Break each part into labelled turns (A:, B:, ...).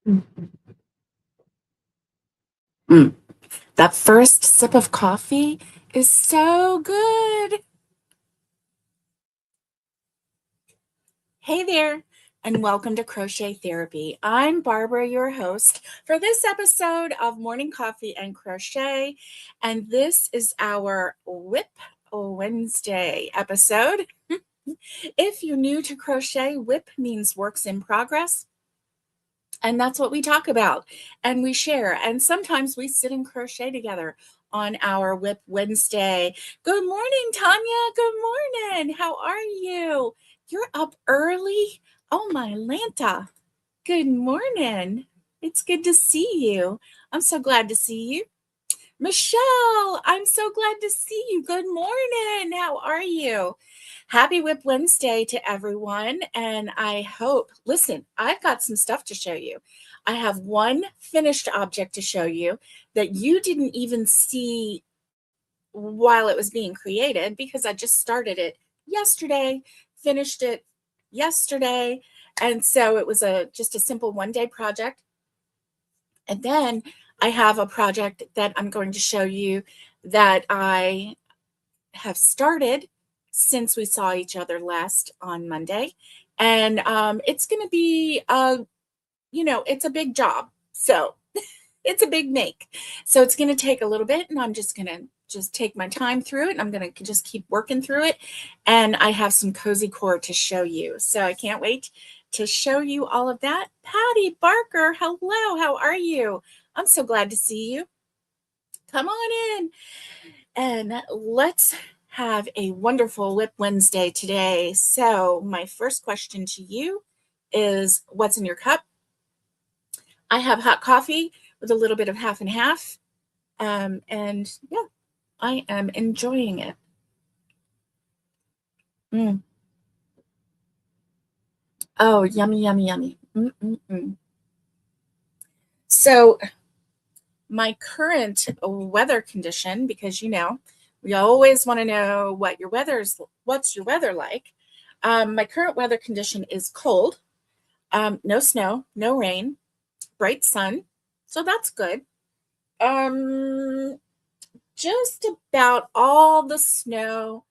A: Mm. That first sip of coffee is so good. Hey there, and welcome to Crochet Therapy. I'm Barbara, your host for this episode of Morning Coffee and Crochet, and this is our Wip Wednesday episode. If you're new to crochet, WIP means works in progress. And that's what we talk about and we share. And sometimes we sit and crochet together on our Wip Wednesday. Good morning, Tanya. Good morning. How are you? You're up early. Oh, my Lanta. Good morning. It's good to see you. I'm so glad to see you. Michelle, I'm so glad to see you. Good morning. How are you? Happy Whip Wednesday to everyone. And I hope, listen, I've got some stuff to show you. I have one finished object to show you that you didn't even see while it was being created because I just started it yesterday, finished it yesterday. And so it was just a simple one-day project. And then I have a project that I'm going to show you that I have started since we saw each other last on Monday. And it's going to be, it's a big job. So it's a big make. So it's going to take a little bit, and I'm just going to just take my time through it. And I'm going to just keep working through it. And I have some cozy core to show you. So I can't wait to show you all of that. Patty Barker, hello. How are you? I'm so glad to see you. Come on in and let's have a wonderful Whip Wednesday today. So my first question to you is, what's in your cup? I have hot coffee with a little bit of half and half. And yeah, I am enjoying it. Mm. Oh, yummy, yummy, yummy. Mm-mm-mm. So my current weather condition, because we always want to know what's your weather like. My current weather condition is cold, no snow, no rain, bright sun. So that's good. Um, just about all the snow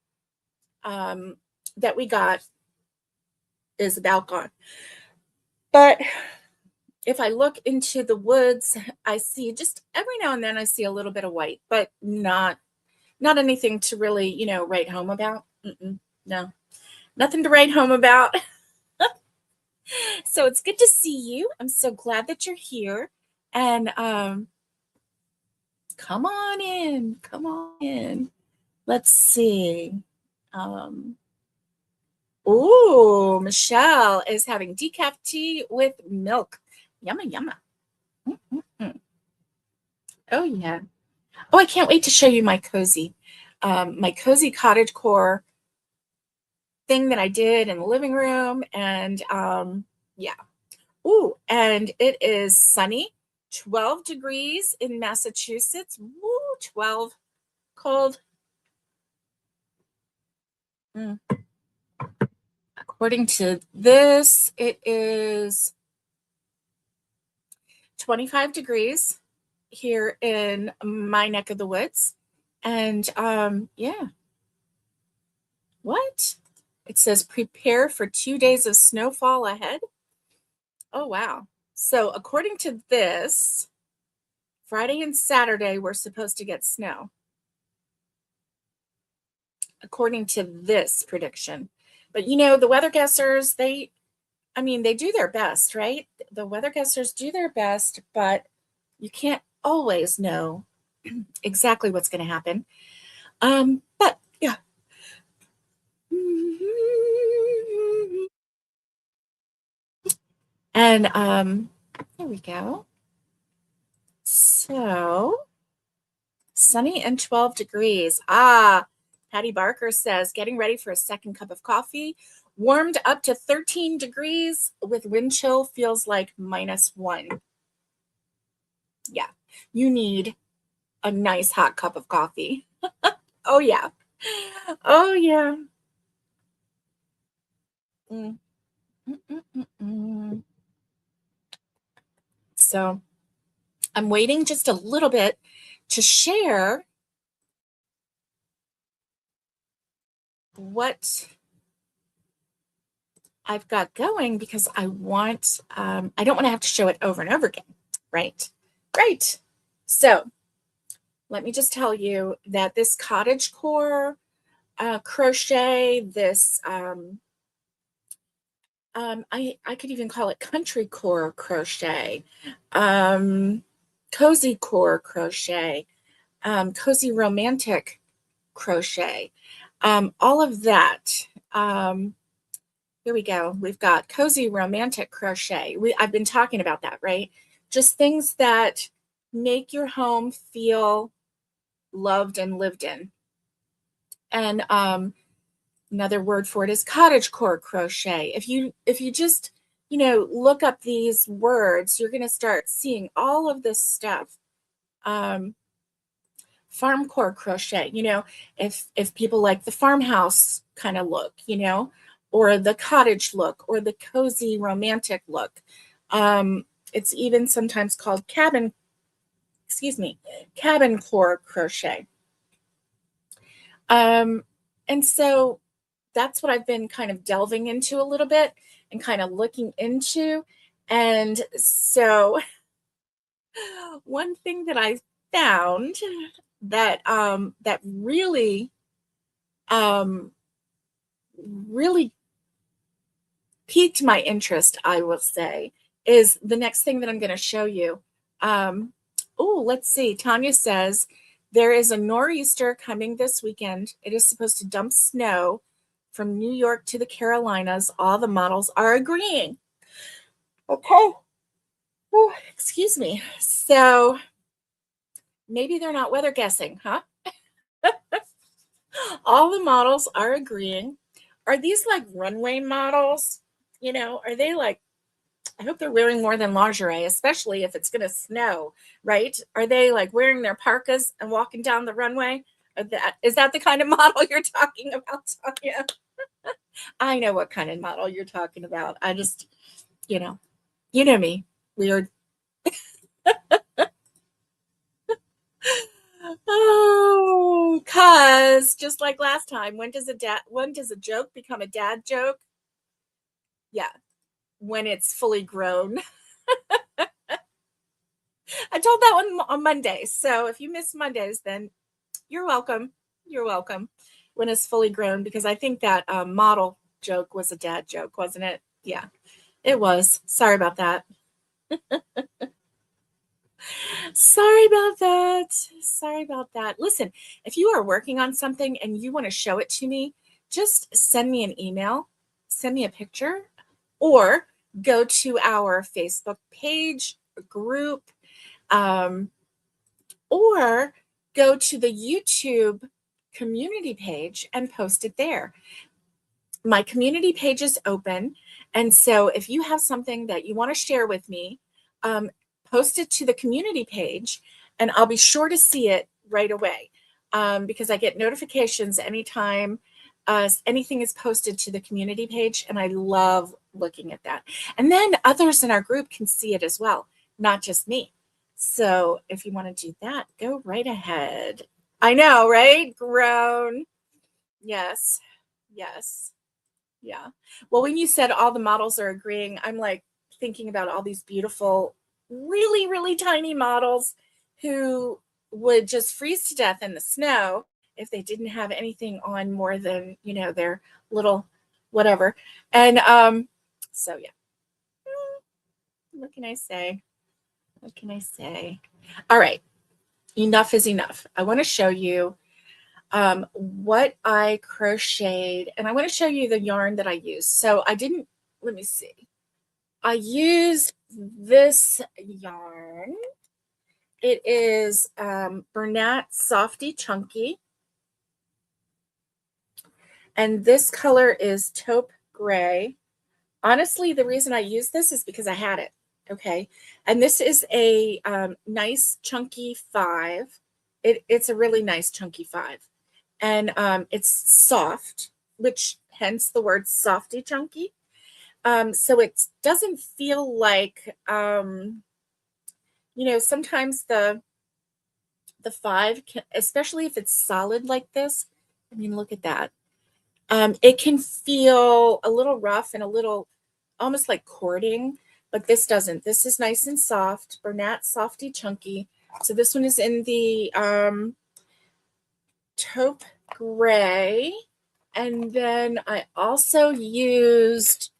A: that we got is about gone. But if I look into the woods, I see just every now and then I see a little bit of white, but not anything to really, write home about. No, nothing to write home about. So it's good to see you. I'm so glad that you're here. And come on in. Come on in. Let's see. Um, Michelle is having decaf tea with milk. Yumma, yumma. Mm-mm-mm. Oh, yeah. Oh, I can't wait to show you my cozy cottagecore thing that I did in the living room. And yeah. Ooh, and it is sunny, 12 degrees in Massachusetts. Woo, 12, cold. Mm. According to this, it is 25 degrees here in my neck of the woods. And yeah. What? It says prepare for 2 days of snowfall ahead. Oh, wow. So according to this, Friday and Saturday, we're supposed to get snow. According to this prediction. But the weather guessers, they do their best, right? The weather guessers do their best, but you can't always know exactly what's going to happen. But yeah. And there we go. So sunny and 12 degrees. Patty Barker says, getting ready for a second cup of coffee. Warmed up to 13 degrees with wind chill feels like -1. Yeah, you need a nice hot cup of coffee. Oh, yeah. Oh, yeah. Mm. Mm-mm-mm-mm. So I'm waiting just a little bit to share what I've got going, because I don't want to have to show it over and over again, right? Right. So let me just tell you that this cottage core crochet, this I could even call it country core crochet, cozy core crochet, cozy romantic crochet, all of that. Here we go. We've got cozy romantic crochet. I've been talking about that, right? Just things that make your home feel loved and lived in. And another word for it is cottagecore crochet. If you just, look up these words, you're going to start seeing all of this stuff. Farmcore crochet, if people like the farmhouse kind of look, or the cottage look, or the cozy romantic look. It's even sometimes called cabin core crochet. And so that's what I've been kind of delving into a little bit and kind of looking into. And so one thing that I found that that really really piqued my interest, I will say, is the next thing that I'm going to show you. Let's see. Tanya says there is a nor'easter coming this weekend. It is supposed to dump snow from New York to the Carolinas. All the models are agreeing. Okay. Oh, excuse me. So maybe they're not weather guessing, huh? All the models are agreeing. Are these like runway models? Are they like, I hope they're wearing more than lingerie, especially if it's going to snow, right? Are they like wearing their parkas and walking down the runway? Is that the kind of model you're talking about, Tanya? I know what kind of model you're talking about. I just, you know me, weird. Oh, cause just like last time, when does a joke become a dad joke? Yeah, when it's fully grown. I told that one on Monday. So if you miss Mondays, then you're welcome. You're welcome. When it's fully grown, because I think that model joke was a dad joke, wasn't it? Yeah, it was. Sorry about that. Sorry about that. Sorry about that. Listen, if you are working on something and you want to show it to me, just send me an email, send me a picture, or go to our Facebook page group, or go to the YouTube community page and post it there. My community page is open. And so if you have something that you want to share with me, post it to the community page and I'll be sure to see it right away, because I get notifications anytime anything is posted to the community page, and I love looking at that. And then others in our group can see it as well, not just me. So if you want to do that, go right ahead. I know, right? Grown. Yes. Yes. Yeah. Well, when you said all the models are agreeing, I'm like thinking about all these beautiful, really, really tiny models who would just freeze to death in the snow if they didn't have anything on more than, their little whatever. And so yeah. What can I say? What can I say? All right. Enough is enough. I want to show you what I crocheted, and I want to show you the yarn that I used. So let me see. I used this yarn. It is Bernat Softy Chunky. And this color is taupe gray. Honestly, the reason I use this is because I had it. Okay. And this is a nice chunky 5. It's a really nice chunky 5. And it's soft, which hence the word softy chunky. So it doesn't feel like You know, sometimes the 5 can, especially if it's solid like this. I mean, look at that. It can feel a little rough and a little almost like cording, but this doesn't. This is nice and soft. Bernat Softy Chunky. So this one is in the taupe gray. And then I also used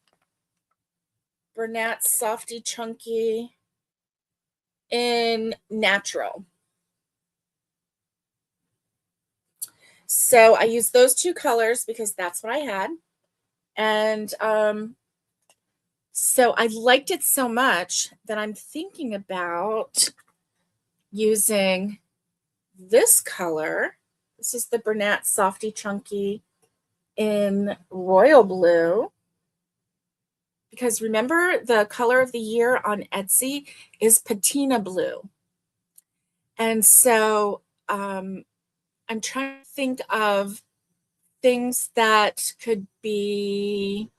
A: Bernat Softy Chunky in natural. So I used those 2 colors because that's what I had. And so I liked it so much that I'm thinking about using this color. This is the Bernat Softy Chunky in royal blue. Because remember, the color of the year on Etsy is patina blue. And so I'm trying to think of things that could be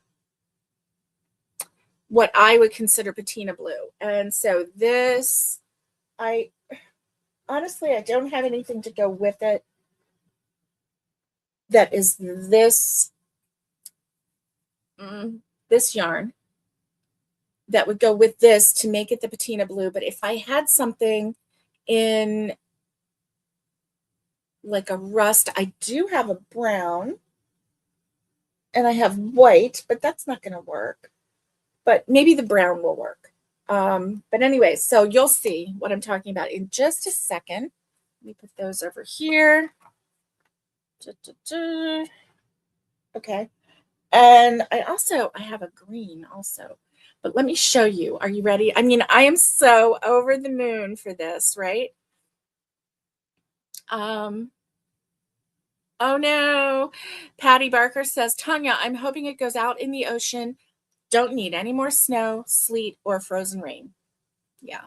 A: what I would consider patina blue. And so this, I honestly, I don't have anything to go with it that is this yarn that would go with this to make it the patina blue. But if I had something in like a rust, I do have a brown and I have white, but that's not going to work. But maybe the brown will work. But anyway, so you'll see what I'm talking about in just a second. Let me put those over here. Okay. And I have a green also. But let me show you. Are you ready? I mean, I am so over the moon for this, right? Oh no. Patty Barker says, Tanya, I'm hoping it goes out in the ocean. Don't need any more snow, sleet, or frozen rain. Yeah.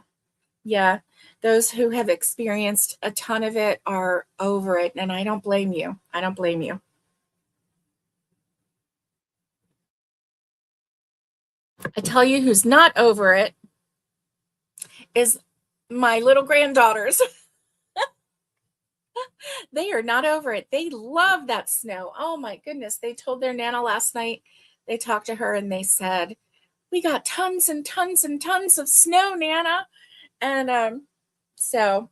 A: Yeah. Those who have experienced a ton of it are over it. And I don't blame you. I don't blame you. I tell you who's not over it is my little granddaughters. They are not over it. They love that snow. Oh my goodness. They told their Nana last night, they talked to her and they said, we got tons and tons and tons of snow, Nana. And so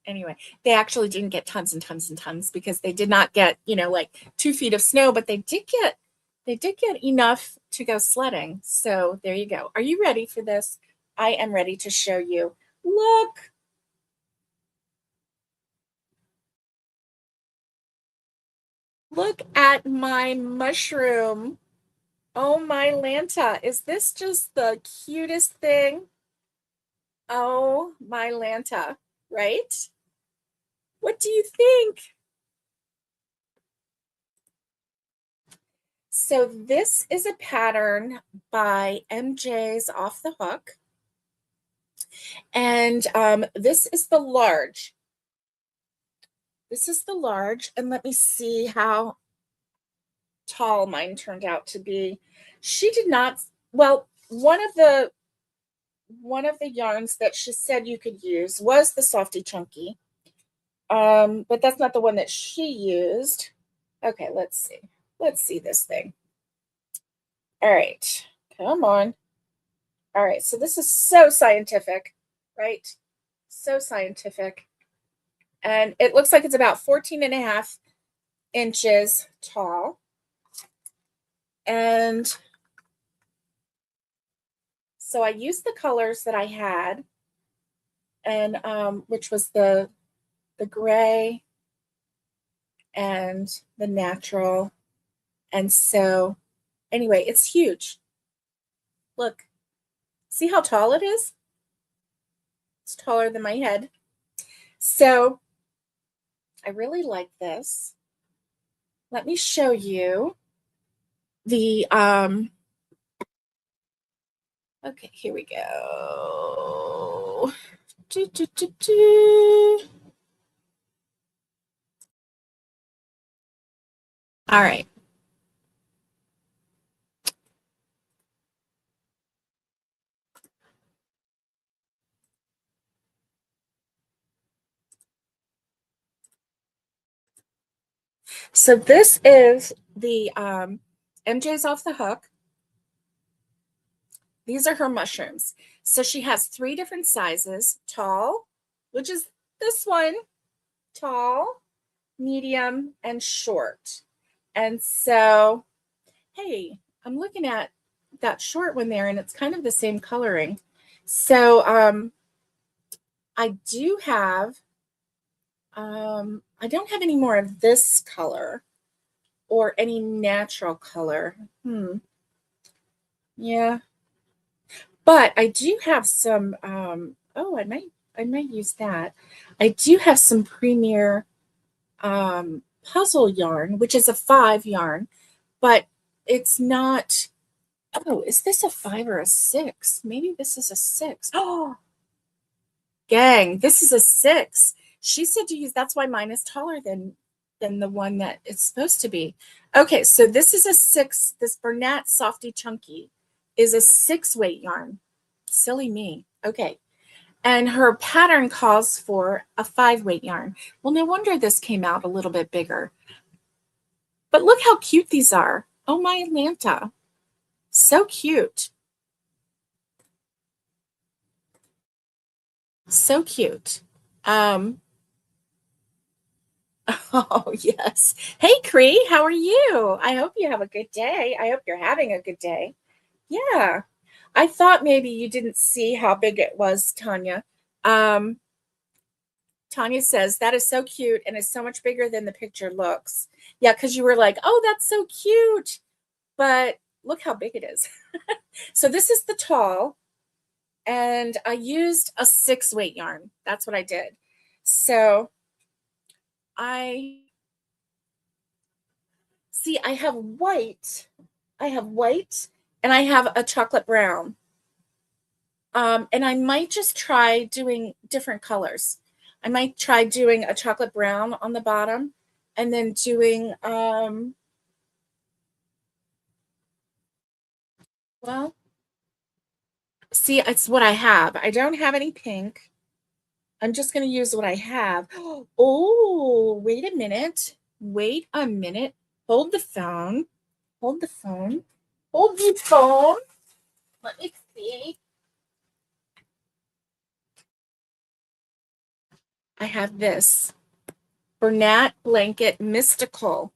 A: anyway, they actually didn't get tons and tons and tons because they did not get, like 2 feet of snow, but they did get enough to go sledding. So there you go. Are you ready for this? I am ready to show you. Look. Look at my mushroom. Oh my Lanta. Is this just the cutest thing? Oh my Lanta, right? What do you think? So this is a pattern by MJ's Off the Hook. And this is the large. This is the large. And let me see how tall mine turned out to be. She did not, well, one of the yarns that she said you could use was the Softy Chunky. But that's not the one that she used. Okay, let's see. Let's see this thing. All right, come on. All right, so this is so scientific, right? So scientific. And it looks like it's about 14 and a half inches tall. And so I used the colors that I had, and which was the gray and the natural. And so anyway, it's huge. Look, see how tall it is? It's taller than my head. So I really like this. Let me show you the okay, here we go. Do, do, do, do. All right. So this is the MJ's Off the Hook. These are her mushrooms. So she has 3 different sizes: tall, which is this one, tall, medium, and short. And so, hey, I'm looking at that short one there, and it's kind of the same coloring. So I do have, I don't have any more of this color or any natural color. Yeah. But I do have some, oh, I might use that. I do have some Premier puzzle yarn, which is a 5 yarn, but it's not, oh, is this a 5 or a 6? Maybe this is a 6. Oh, gang, this is a 6. She said to use, that's why mine is taller than the one that it's supposed to be. Okay, so this is a 6. This Bernat Softy Chunky is a 6 weight yarn. Silly me. Okay. And her pattern calls for a 5 weight yarn. Well, no wonder this came out a little bit bigger. But look how cute these are. Oh, my Atlanta. So cute. So cute. Oh, yes. Hey, Cree, how are you? I hope you have a good day. I hope you're having a good day. Yeah. I thought maybe you didn't see how big it was, Tanya. Tanya says, that is so cute and is so much bigger than the picture looks. Yeah, because you were like, oh, that's so cute. But look how big it is. So this is the tall, and I used a 6 weight yarn. That's what I did. So I see I have white. I have white and I have a chocolate brown. And I might just try doing different colors. I might try doing a chocolate brown on the bottom and then doing, well, see, it's what I have. I don't have any pink. I'm just going to use what I have. Oh, wait a minute. Wait a minute. Hold the phone. Hold the phone. Hold the phone. Let me see. I have this Bernat Blanket Mystical.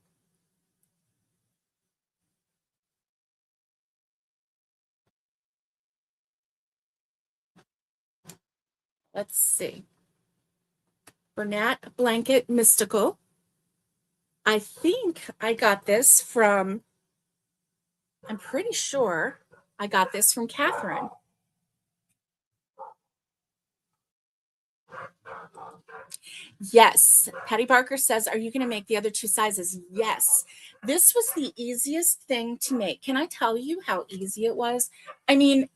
A: Let's see. Bernat Blanket Mystical. I think I got this from, I'm pretty sure I got this from Catherine. Yes. Patty Barker says, are you going to make the other 2 sizes? Yes. This was the easiest thing to make. Can I tell you how easy it was? I mean,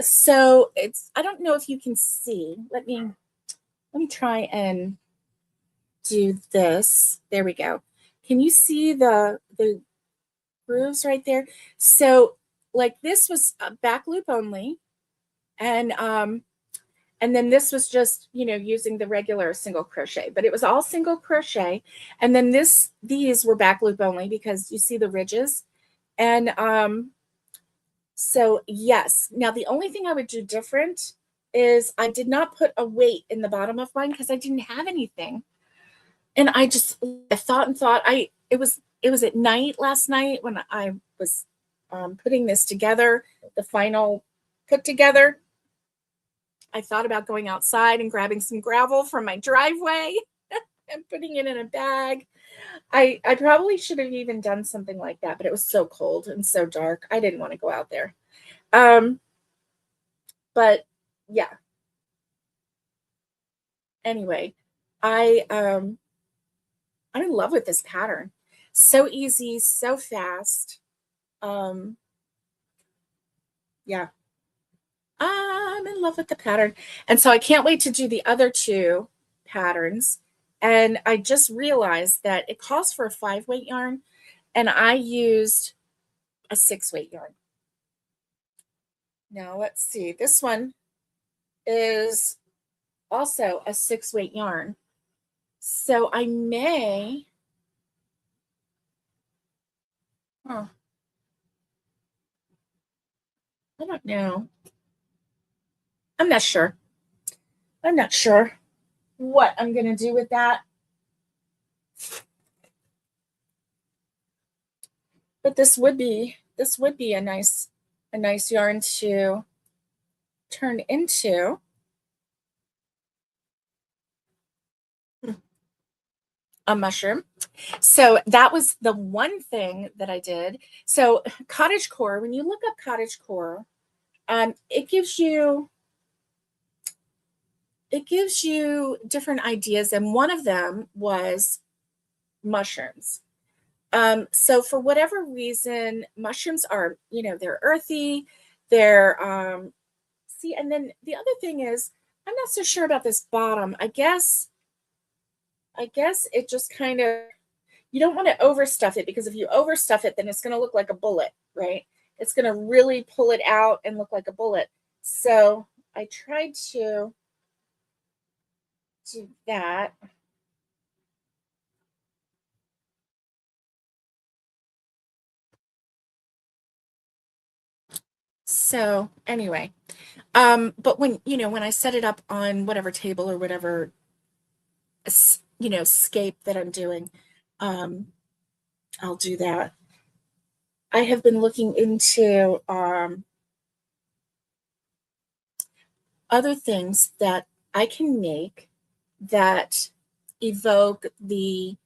A: so it's, I don't know if you can see. Let me try and do this. There we go. Can you see the grooves right there? So like this was a back loop only, and then this was just, you know, using the regular single crochet, but it was all single crochet. And then these were back loop only because you see the ridges. And so yes, now the only thing I would do different is I did not put a weight in the bottom of mine because I didn't have anything. And I thought and thought. It was at night last night when I was putting this together, the final put together. I thought about going outside and grabbing some gravel from my driveway and putting it in a bag. I probably should have even done something like that, but it was so cold and so dark. I didn't want to go out there. But yeah. Anyway, I'm in love with this pattern. So easy, so fast. Yeah. I'm in love with the pattern. And so I can't wait to do the other 2 patterns. And I just realized that it calls for a 5 weight yarn, and I used a 6 weight yarn. Now let's see. This one is also a 6 weight yarn. So I may Huh. I don't know. I'm not sure. I'm not sure what I'm gonna do with that. But this would be a nice yarn to turn into a mushroom. So that was the one thing that I did. So cottage core, when you look up cottage core, it gives you different ideas, and one of them was mushrooms. So for whatever reason, mushrooms are, they're earthy, they're see, and then the other thing is, I'm not so sure about this bottom. I guess it just kind of, you don't want to overstuff it, because if you overstuff it, then it's going to look like a bullet, right? It's going to really pull it out and look like a bullet. So I tried to do that. So anyway, but when I set it up on whatever table or whatever, scape that I'm doing, um, I'll do that. I have been looking into other things that I can make that evoke the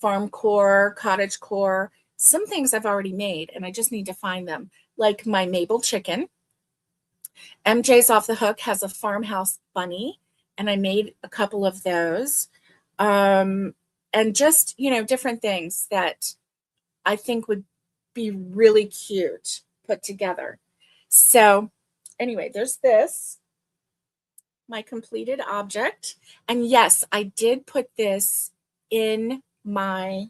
A: farm core, cottage core. Some things I've already made and I just need to find them, like my Mabel chicken. MJ's Off the Hook has a farmhouse bunny, and I made a couple of those. Um, and just, different things that I think would be really cute put together. So, anyway, there's this, my completed object. And yes, I did put this in my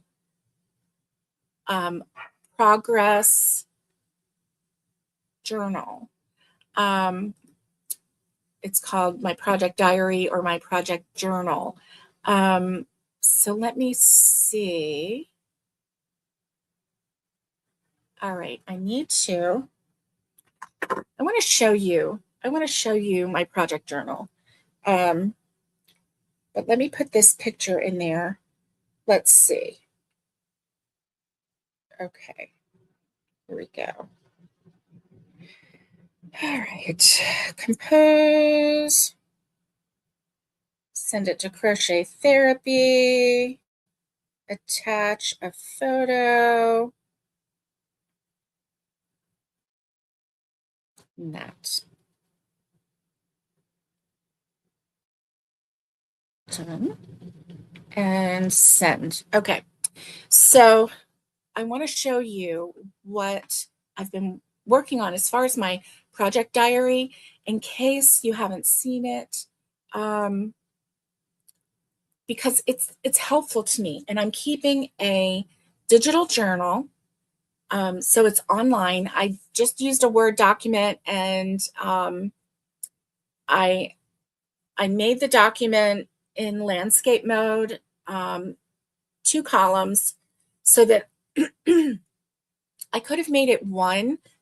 A: um, progress journal. Um, it's called my project diary or my project journal. So let me see. All right, I want to show you my project journal. Um, but let me put this picture in there. Let's see. Okay, here we go. All right, compose, send it to Crochet Therapy, attach a photo. That. Done. And send. Okay, so I want to show you what I've been working on as far as my project diary, in case you haven't seen it, because it's helpful to me. And I'm keeping a digital journal, so it's online. I just used a Word document, and I I made the document in landscape mode, 2 columns, so that I could have made it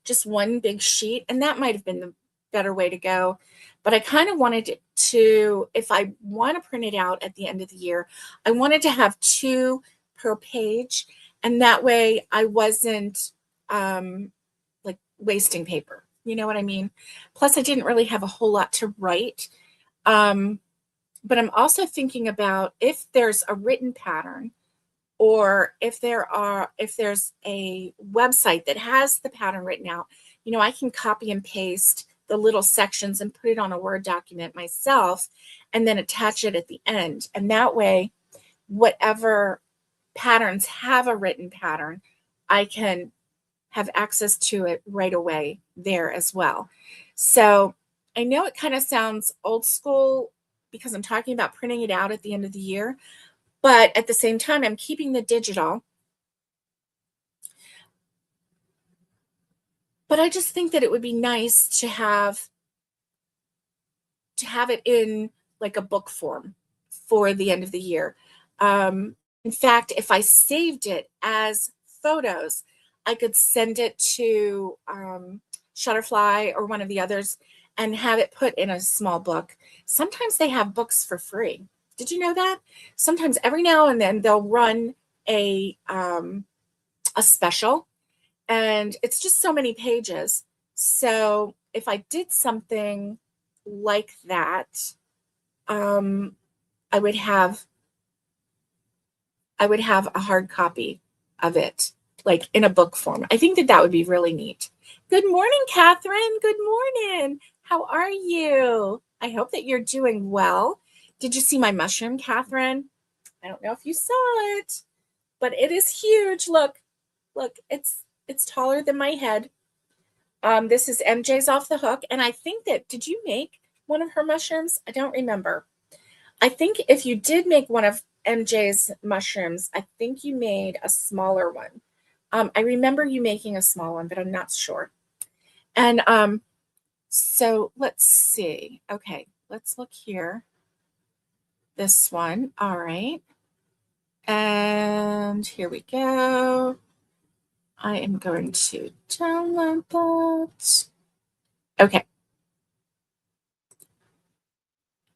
A: just one big sheet, and that might have been the better way to go. But I kind of wanted it to, if I want to print it out at the end of the year, I wanted to have 2 per page, and that way I wasn't like wasting paper. You know what I mean? Plus, I didn't really have a whole lot to write. But I'm also thinking about, if there's a written pattern, or if there's a website that has the pattern written out, I can copy and paste the little sections and put it on a Word document myself, and then attach it at the end. And that way, whatever patterns have a written pattern, I can have access to it right away there as well. So I know it kind of sounds old school because I'm talking about printing it out at the end of the year, but at the same time, I'm keeping the digital. But I just think that it would be nice to have it in like a book form for the end of the year. In fact, if I saved it as photos, I could send it to Shutterfly or one of the others and have it put in a small book. Sometimes they have books for free. Did you know that? Sometimes every now and then they'll run a special, and it's just so many pages. So if I did something like that, um, I would have a hard copy of it, like in a book form. I think that that would be really neat. Good morning, Catherine. Good morning. How are you? I hope that you're doing well. Did you see my mushroom, Catherine? I don't know if you saw it, but it is huge. Look, it's taller than my head. This is MJ's Off the Hook, and I think that, did you make one of her mushrooms? I don't remember. I think if you did make one of MJ's mushrooms, I think you made a smaller one. I remember you making a small one, but I'm not sure. And so let's see. Okay, let's look here. This one. All right. And here we go. I am going to download that. Okay.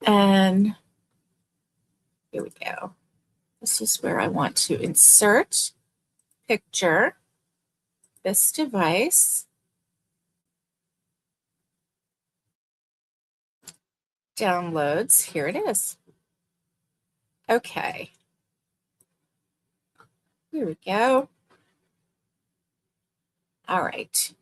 A: And here we go. This is where I want to insert picture, this device, downloads. Here it is. Okay. Here we go. All right.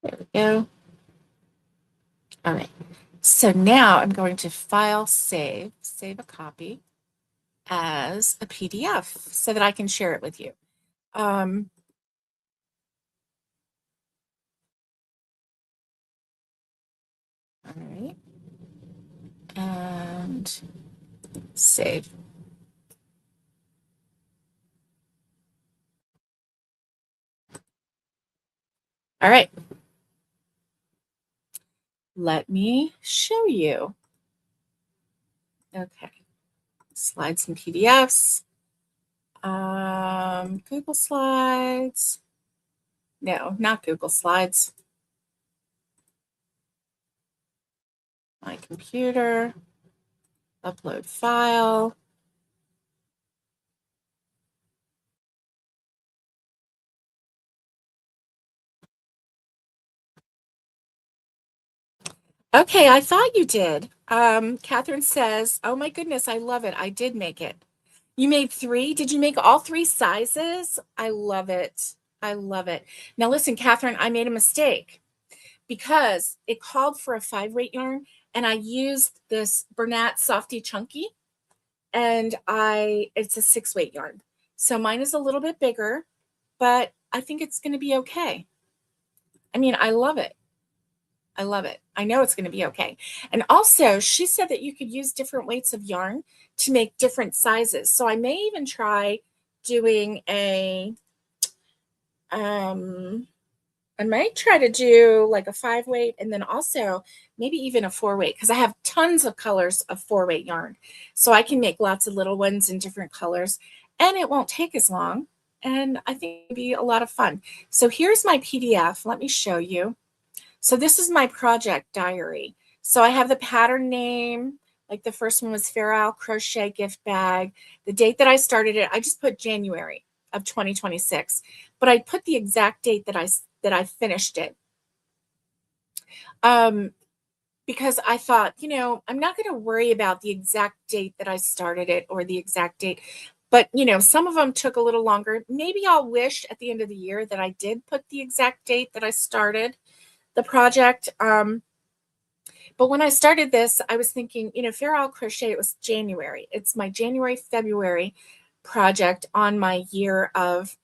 A: There we go. All right. So now I'm going to file, save a copy as a PDF so that I can share it with you. All right. And save. All right. Let me show you. Okay. Slides and PDFs. Google Slides. No, not Google Slides. My computer. Upload file. Okay, I thought you did. Catherine says, oh my goodness, I love it. I did make it. You made 3? Did you make all 3 sizes? I love it. I love it. Now listen, Catherine, I made a mistake because it called for a 5-weight yarn, and I used this Bernat Softy Chunky, and it's a 6-weight yarn. So mine is a little bit bigger, but I think it's going to be okay. I mean, I love it. I love it. I know it's going to be okay. And also, she said that you could use different weights of yarn to make different sizes. So I may even try doing I might try to do like a 5-weight, and then also maybe even a 4-weight, because I have tons of colors of 4-weight yarn. So I can make lots of little ones in different colors, and it won't take as long. And I think it'd be a lot of fun. So here's my PDF. Let me show you. So this is my project diary. So I have the pattern name, like the first one was Fair Isle Crochet Gift Bag. The date that I started it, I just put January of 2026, but I put the exact date that I finished it. Because I thought, you know, I'm not going to worry about the exact date that I started it or the exact date, but you know, some of them took a little longer. Maybe I'll wish at the end of the year that I did put the exact date that I started the project. But when I started this, I was thinking, you know, Fair Isle Crochet, it was January. It's my January, February project on my year of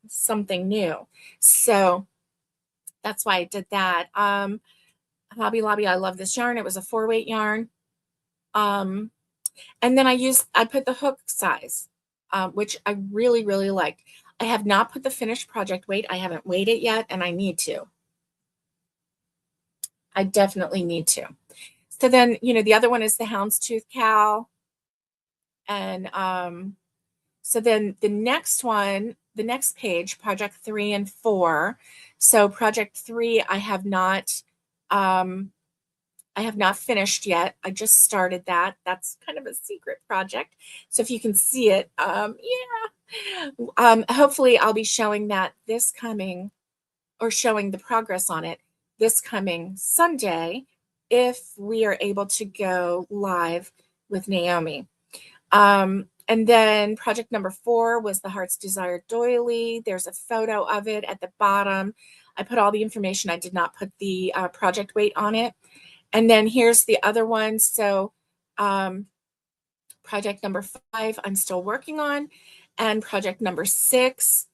A: something new. So that's why I did that. Hobby Lobby, I love this yarn. It was a 4-weight yarn. And then I put the hook size, which I really, really liked. I have not put the finished project weight. I haven't weighed it yet, and I need to. I definitely need to. So then, the other one is the houndstooth cow. And so then the next one, the next page, project 3 and 4. So project 3, I have not finished yet. I just started that. That's kind of a secret project. So if you can see it, hopefully I'll be showing that this coming, or showing the progress on it this coming Sunday, if we are able to go live with Naomi. And then project number 4 was the Heart's Desire doily. There's a photo of it at the bottom. I put all the information. I did not put the project weight on it. And then here's the other one. So project number 5, I'm still working on. And project number 6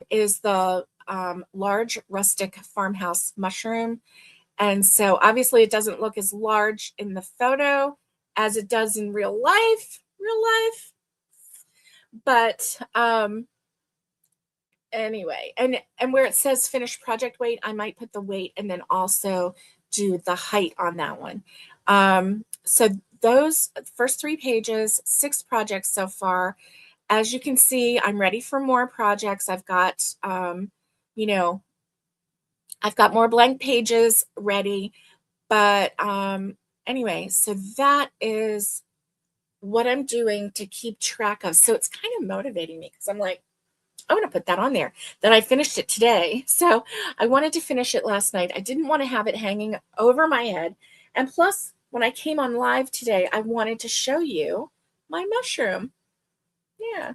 A: is the large rustic farmhouse mushroom. And so obviously it doesn't look as large in the photo as it does in real life. But anyway, and where it says finished project weight, I might put the weight and then also do the height on that one. So those first 3 pages, 6 projects so far. As you can see, I'm ready for more projects. I've got, I've got more blank pages ready. But anyway, so that is what I'm doing to keep track of. So it's kind of motivating me because I'm like, I want to put that on there, that I finished it today. So I wanted to finish it last night. I didn't want to have it hanging over my head. And plus, when I came on live today, I wanted to show you my mushroom. Yeah.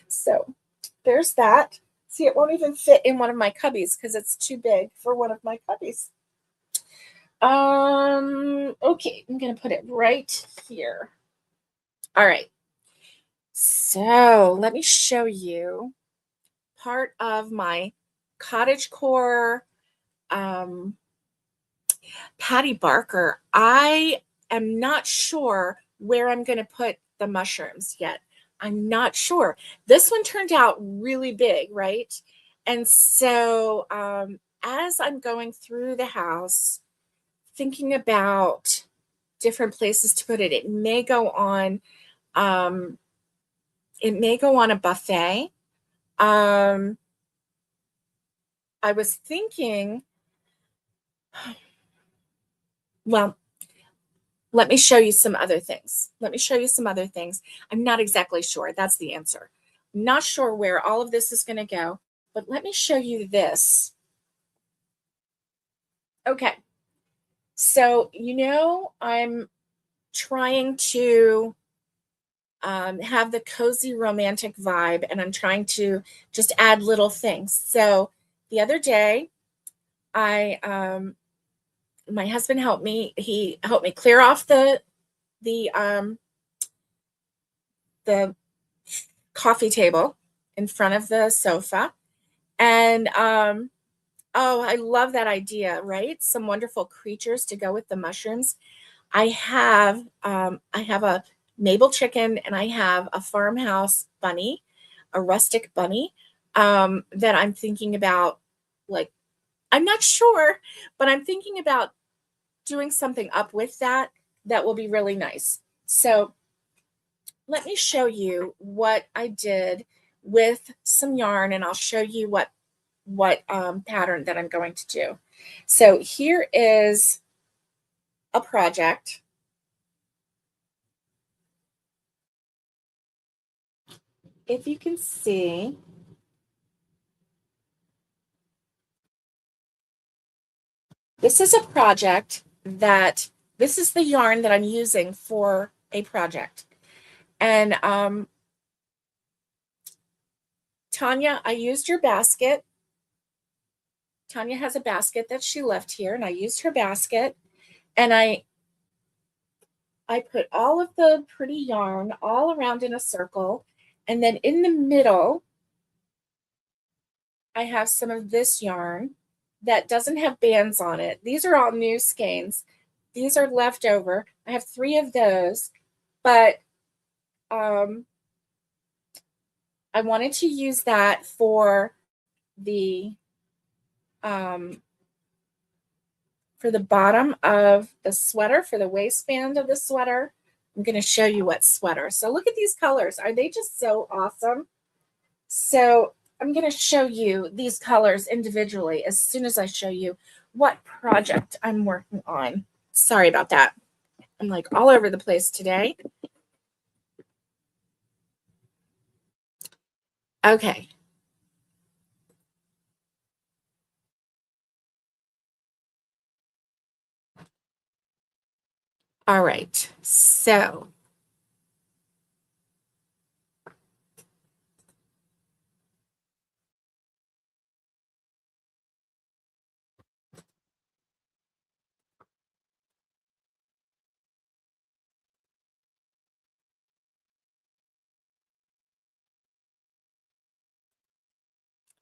A: So there's that. See, it won't even fit in one of my cubbies because it's too big for one of my cubbies. Okay, I'm going to put it right here. All right. So let me show you part of my cottagecore Patty Barker. I am not sure where I'm going to put the mushrooms yet. I'm not sure. This one turned out really big, right? And so as I'm going through the house, thinking about different places to put it, it may go on a buffet. I was thinking, well, let me show you some other things. I'm not exactly sure. That's the answer. I'm not sure where all of this is going to go, but let me show you this. Okay. So, I'm trying to have the cozy romantic vibe, and I'm trying to just add little things. So the other day, my husband helped me. He helped me clear off the coffee table in front of the sofa. And oh, I love that idea, right? Some wonderful creatures to go with the mushrooms. I have a Mabel chicken, and I have a farmhouse bunny, a rustic bunny, that I'm thinking about. Like, I'm not sure, but I'm thinking about doing something up with that will be really nice. So let me show you what I did with some yarn, and I'll show you what pattern that I'm going to do. So here is a project. If you can see, this is a project this is the yarn that I'm using for a project. And Tanya, I used your basket. Tanya has a basket that she left here, and I used her basket, and I put all of the pretty yarn all around in a circle, and then in the middle, I have some of this yarn that doesn't have bands on it. These are all new skeins. These are leftover. I have 3 of those, but I wanted to use that for the bottom of the sweater, for the waistband of the sweater. I'm going to show you what sweater. So look at these colors. Are they just so awesome? So I'm going to show you these colors individually as soon as I show you what project I'm working on. Sorry about that. I'm like all over the place today. Okay. All right. So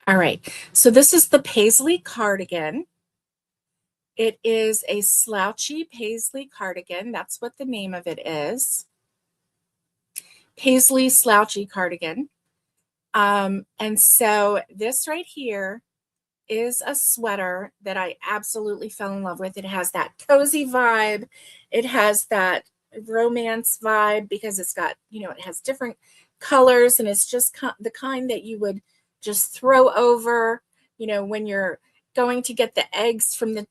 A: all right. So this is the Paisley cardigan. It is a slouchy Paisley cardigan. That's what the name of it is. Paisley slouchy cardigan. And so this right here is a sweater that I absolutely fell in love with. It has that cozy vibe. It has that romance vibe because it's got, it has different colors, and it's just the kind that you would just throw over, when you're going to get the eggs from the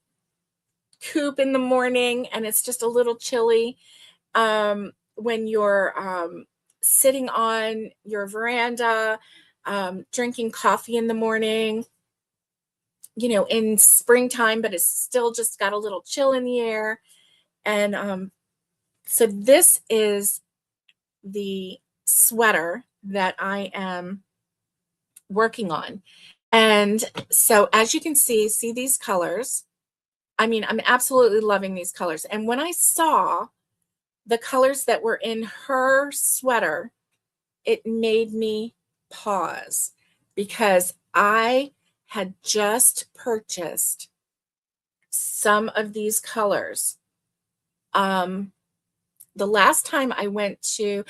A: coop in the morning and it's just a little chilly. When you're sitting on your veranda, drinking coffee in the morning, in springtime, but it's still just got a little chill in the air. And so this is the sweater that I am working on. And so as you can see these colors. I mean, I'm absolutely loving these colors. And when I saw the colors that were in her sweater, it made me pause because I had just purchased some of these colors. The last time I went to,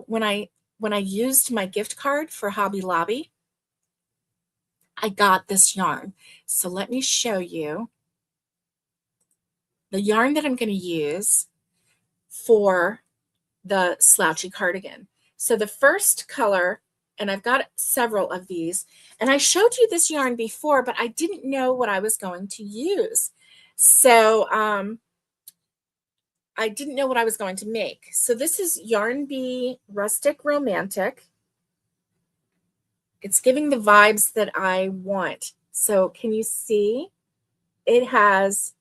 A: when I used my gift card for Hobby Lobby, I got this yarn. So let me show you the yarn that I'm going to use for the slouchy cardigan. So the first color, and I've got several of these, and I showed you this yarn before, but I didn't know what I was going to use. So I didn't know what I was going to make. So this is Yarn Bee Rustic Romantic. It's giving the vibes that I want. So can you see? It has,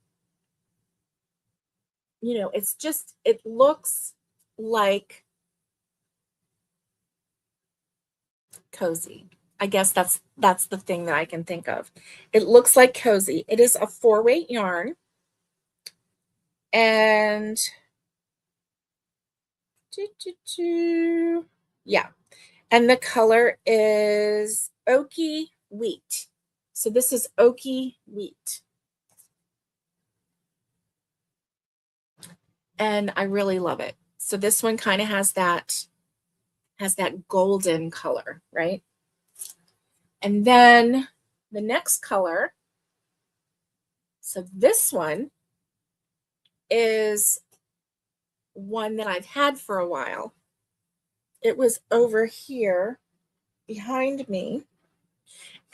A: it looks like cozy. I guess that's the thing that I can think of. It looks like cozy. It is a 4-weight yarn. And yeah. And the color is Oaky Wheat. So this is Oaky Wheat. And I really love it. So this one kind of has that golden color, right? And then the next color, so this one is one that I've had for a while. It was over here behind me,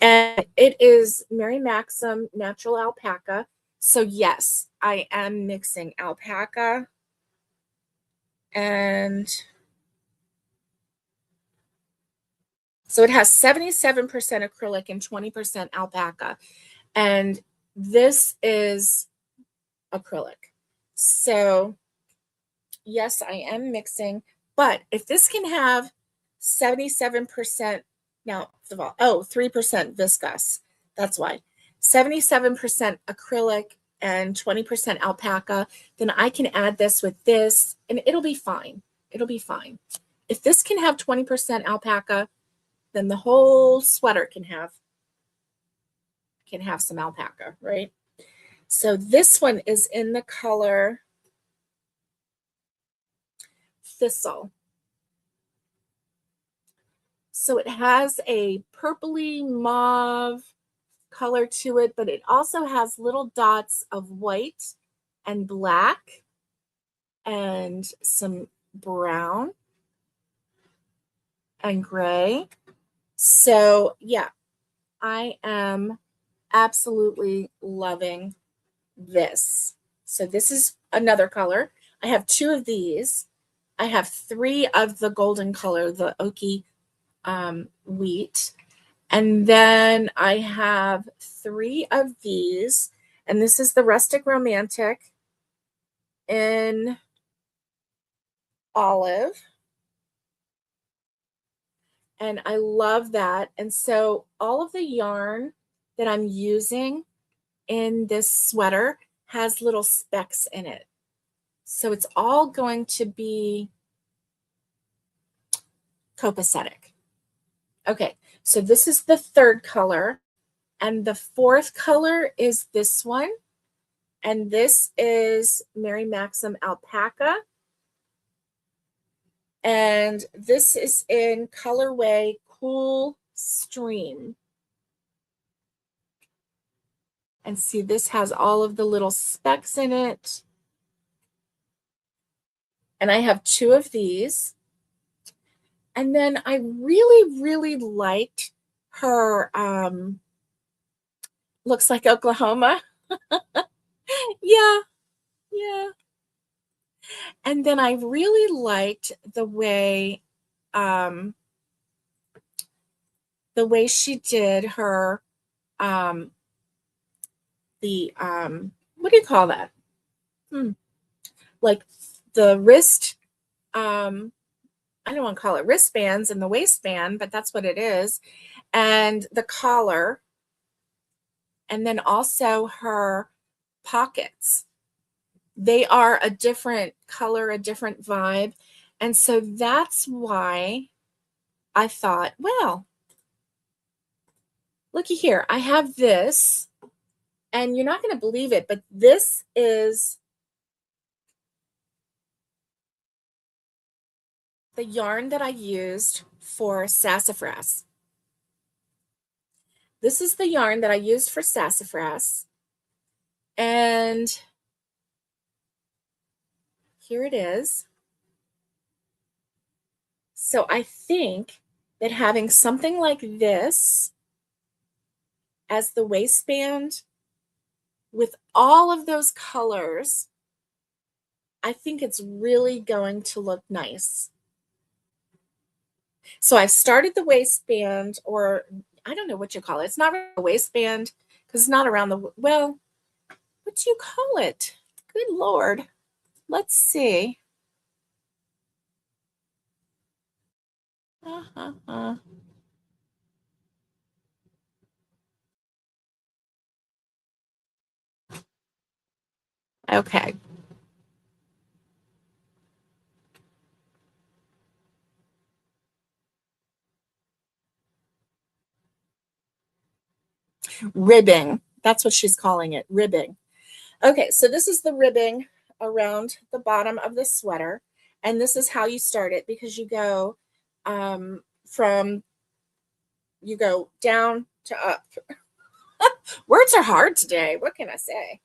A: and it is Mary Maxim Natural Alpaca. So yes, I am mixing alpaca and so it has 77% acrylic and 20% alpaca. And this is acrylic. So yes, I am mixing, but if this can have 77%, now, 3% viscose, that's why. 77% acrylic and 20% alpaca, then I can add this with this and it'll be fine. It'll be fine. If this can have 20% alpaca, then the whole sweater can have some alpaca, right? So this one is in the color Thistle. So it has a purpley mauve color to it, but it also has little dots of white and black and some brown and gray. So yeah, I am absolutely loving this. So this is another color. I have 2 of these. I have 3 of the golden color, the oaky wheat. And then I have 3 of these. And this is the Rustic Romantic in olive. And I love that. And so all of the yarn that I'm using in this sweater has little specks in it. So it's all going to be copacetic. Okay, so this is the 3rd color. And the 4th color is this one. And this is Mary Maxim Alpaca. And this is in colorway Cool Stream. And see, this has all of the little specks in it. And I have 2 of these. And then I really, really liked her, looks like Oklahoma. Yeah, yeah. And then I really liked the way she did her, what do you call that? Like the wrist, I don't want to call it wristbands and the waistband, but that's what it is. And the collar. And then also her pockets. They are a different color, a different vibe. And so that's why I thought, well, looky here. I have this, and you're not going to believe it, but this is the yarn that I used for sassafras. This is the yarn that I used for sassafras. And here it is. So I think that having something like this as the waistband with all of those colors, I think it's really going to look nice. So I've started the waistband, or I don't know what you call it. It's not really a waistband because it's not around the, well, what do you call it? Good Lord. Let's see. Okay. Ribbing. That's what she's calling it, ribbing. Okay, so this is the ribbing around the bottom of the sweater. And this is how you start it, because you go you go down to up. Words are hard today. What can I say?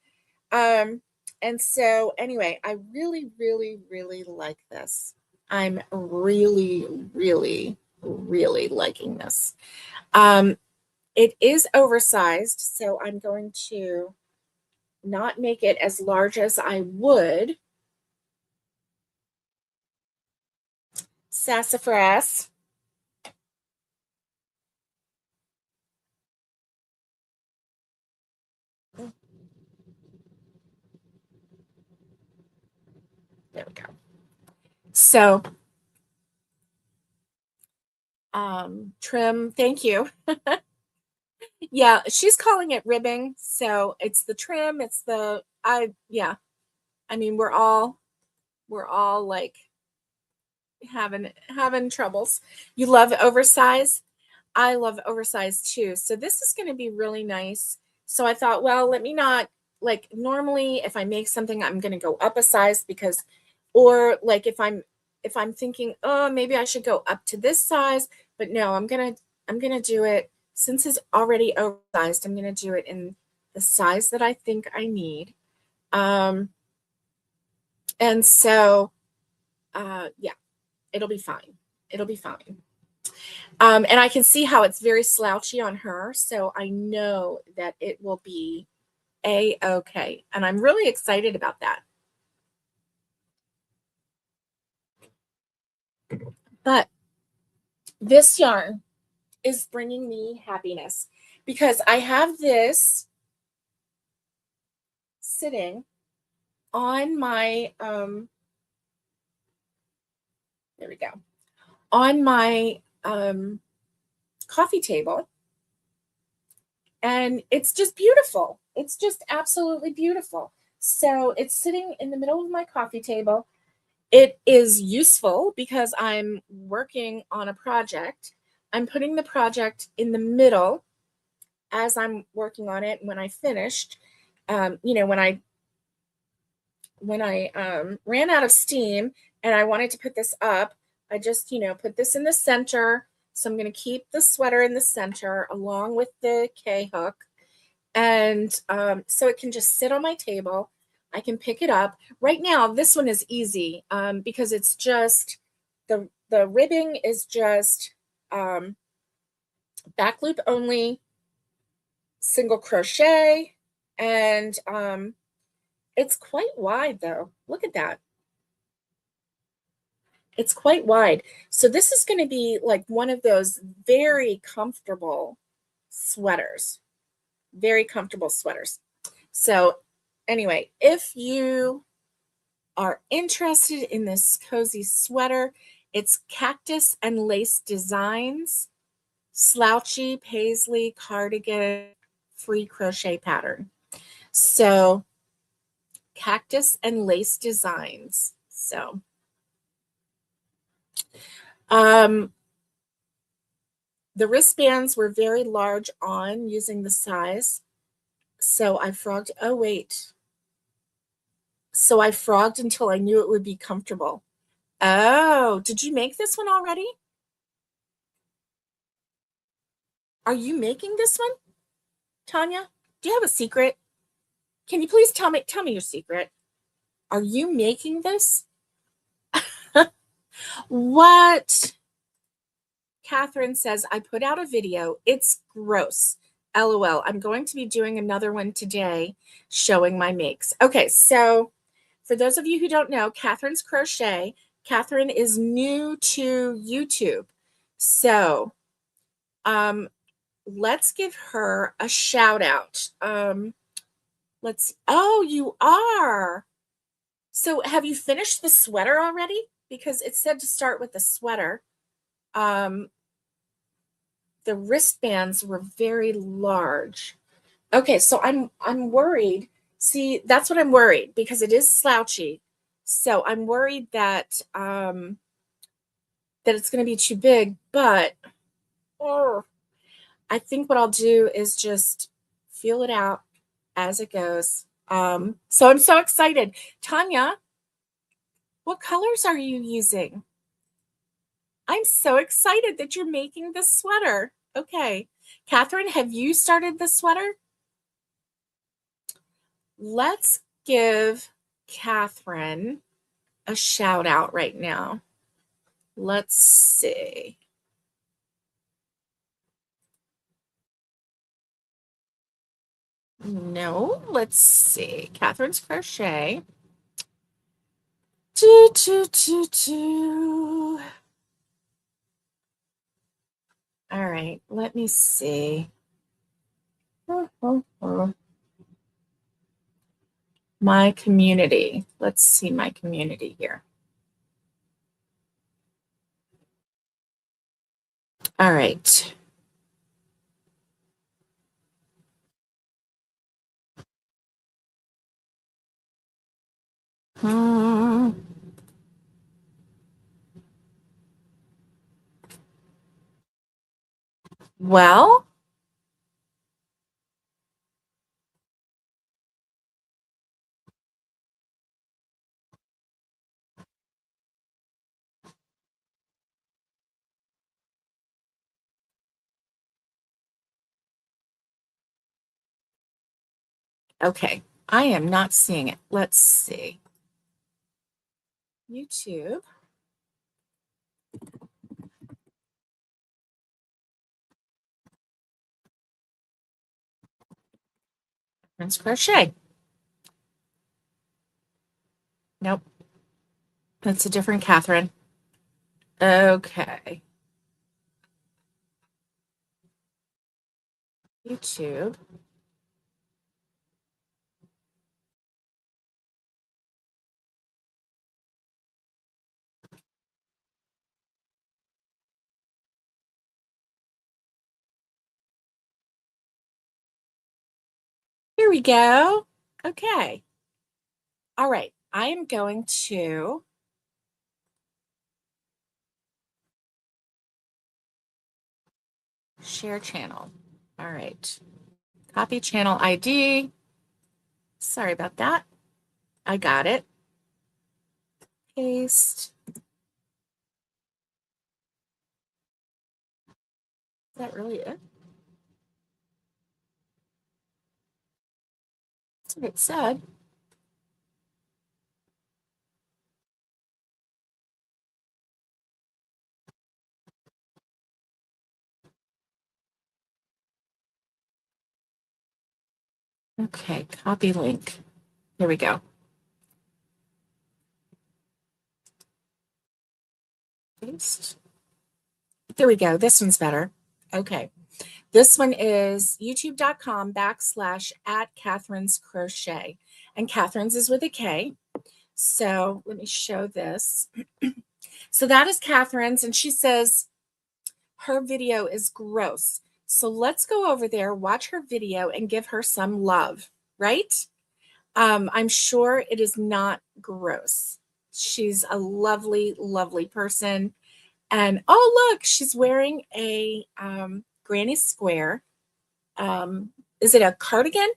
A: And so anyway, I really, really, really like this. I'm really, really, really liking this. It is oversized, so I'm going to not make it as large as I would sassafras. There we go. So trim, thank you. Yeah, she's calling it ribbing. So it's the trim, it's the, yeah. I mean, we're all like having troubles. You love oversize. I love oversize too. So this is going to be really nice. So I thought, well, let me not, like, normally if I make something, I'm going to go up a size because, or like if I'm thinking, oh, maybe I should go up to this size, But no, I'm gonna do it since it's already oversized. I'm gonna do it in the size that I think I need. Um, and so yeah, it'll be fine. It'll be fine. And I can see how it's very slouchy on her, so I know that it will be a-okay. And I'm really excited about that. But this yarn is bringing me happiness because I have this sitting on my there we go, on my coffee table, and it's just beautiful. It's just absolutely beautiful. So it's sitting in the middle of my coffee table. It is useful because I'm working on a project. I'm putting the project in the middle as I'm working on it. When I finished, when I ran out of steam and I wanted to put this up, I just, put this in the center. So I'm going to keep the sweater in the center along with the K hook. And so it can just sit on my table. I can pick it up. Right now, this one is easy because it's just, the ribbing is just back loop only, single crochet, and it's quite wide though. Look at that. It's quite wide. So this is going to be like one of those very comfortable sweaters. Very comfortable sweaters. So anyway, if you are interested in this cozy sweater, it's Cactus and Lace Designs, slouchy paisley cardigan free crochet pattern. So Cactus and Lace Designs. So um the wristbands were very large on using the size. So I frogged. Oh, wait. So I frogged until I knew it would be comfortable. Oh, did you make this one already? Are you making this one, Tanya? Do you have a secret? Can you please tell me your secret? Are you making this? What? Catherine says, I put out a video. It's gross. LOL. I'm going to be doing another one today showing my makes. Okay, so for those of you who don't know, Catherine's Crochet. Catherine is new to YouTube. So let's give her a shout out. Oh, you are. So have you finished the sweater already? Because it said to start with the sweater. The wristbands were very large. Okay, so I'm worried. See, that's what I'm worried because it is slouchy. So I'm worried that that it's going to be too big, but oh, I think what I'll do is just feel it out as it goes. So I'm so excited. Tanya, what colors are you using? I'm so excited that you're making this sweater. Okay. Catherine, have you started the sweater? Let's give Catherine a shout out right now. Let's see. No, let's see. Catherine's Crochet. Do, do, do, do. All right, let me see. My community. Let's see my community here. All right. Well, Okay, I am not seeing it. Let's see. YouTube. Catherine's Crochet. Nope, that's a different Catherine. Okay. YouTube. Here we go. Okay. All right. I am going to share channel. All right. Copy channel ID. Sorry about that. I got it. Paste. Is that really it? That's what it said. Okay, copy link. Here we go. Paste. There we go. This one's better. Okay. This one is youtube.com/@Catherine's Crochet. And Catherine's is with a K. So let me show this. So that is Catherine's, and she says her video is gross. So let's go over there, watch her video, and give her some love, right? I'm sure it is not gross. She's a lovely, lovely person. And oh, look, she's wearing a granny square. Is it a cardigan?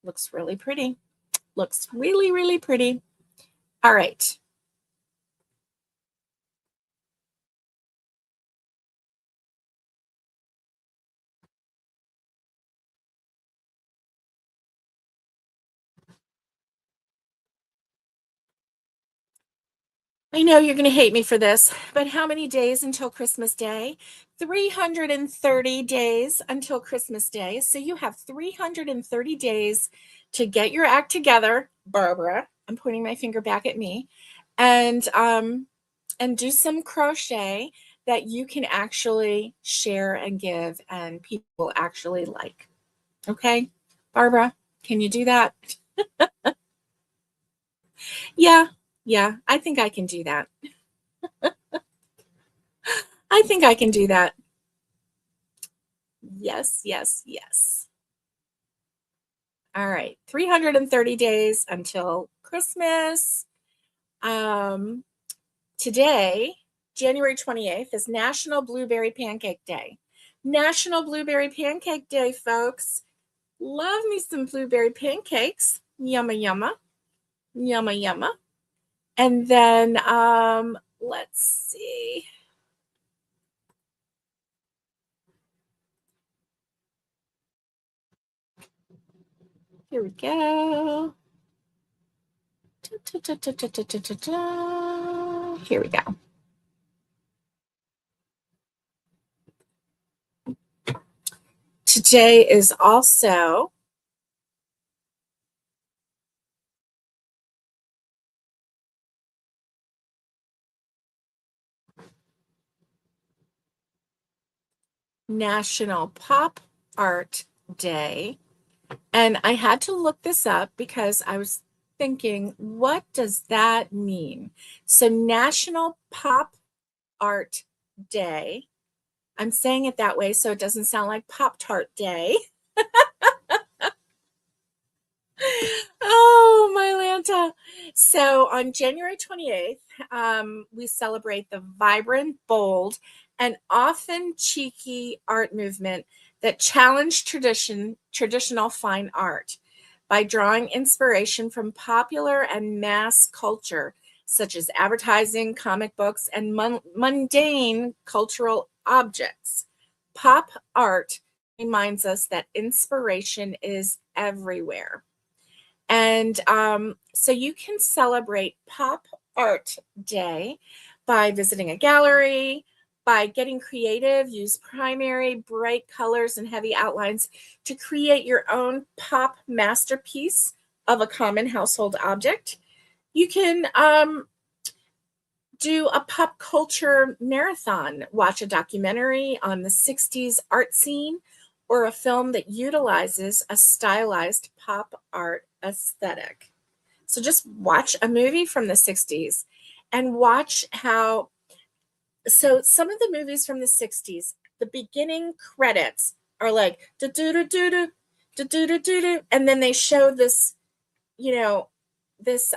A: Looks really pretty. Looks really, really pretty. All right. I know you're going to hate me for this, but how many days until Christmas Day? 330 days until Christmas Day. So you have 330 days to get your act together, Barbara. I'm pointing my finger back at me, and do some crochet that you can actually share and give and people actually like. Okay, Barbara, can you do that? Yeah, yeah, I think I can do that. I think I can do that. Yes, yes, yes. All right, 330 days until Christmas. Um, Today, January 28th, is National Blueberry Pancake Day. National Blueberry Pancake Day, folks. Love me some blueberry pancakes. Yumma, yumma. Yumma, yumma. And then, let's see. Here we go. Here we go. Today is also National Pop Art Day. And I had to look this up because I was thinking, what does that mean? So, National Pop Art Day. I'm saying it that way so it doesn't sound like Pop Tart Day. Oh, my Lanta. So on January 28th, we celebrate the vibrant, bold, and often cheeky art movement that challenged traditional fine art by drawing inspiration from popular and mass culture, such as advertising, comic books, and mundane cultural objects. Pop art reminds us that inspiration is everywhere. And so you can celebrate Pop Art Day by visiting a gallery, by getting creative, use primary, bright colors, and heavy outlines to create your own pop masterpiece of a common household object. You can do a pop culture marathon, watch a documentary on the 60s art scene, or a film that utilizes a stylized pop art aesthetic. So just watch a movie from the 60s and watch how. So some of the movies from the 60s, the beginning credits are like, do do do do do do do do do, and then they show this, this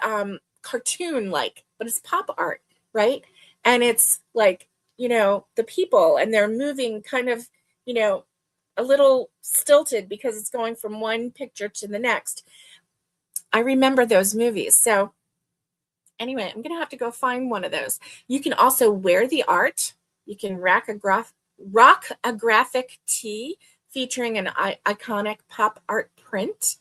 A: cartoon like, but it's pop art, right? And it's like, the people, and they're moving kind of, a little stilted because it's going from one picture to the next. I remember those movies. So anyway, I'm gonna have to go find one of those. You can also wear the art. You can rock a graphic tee featuring an iconic pop art print.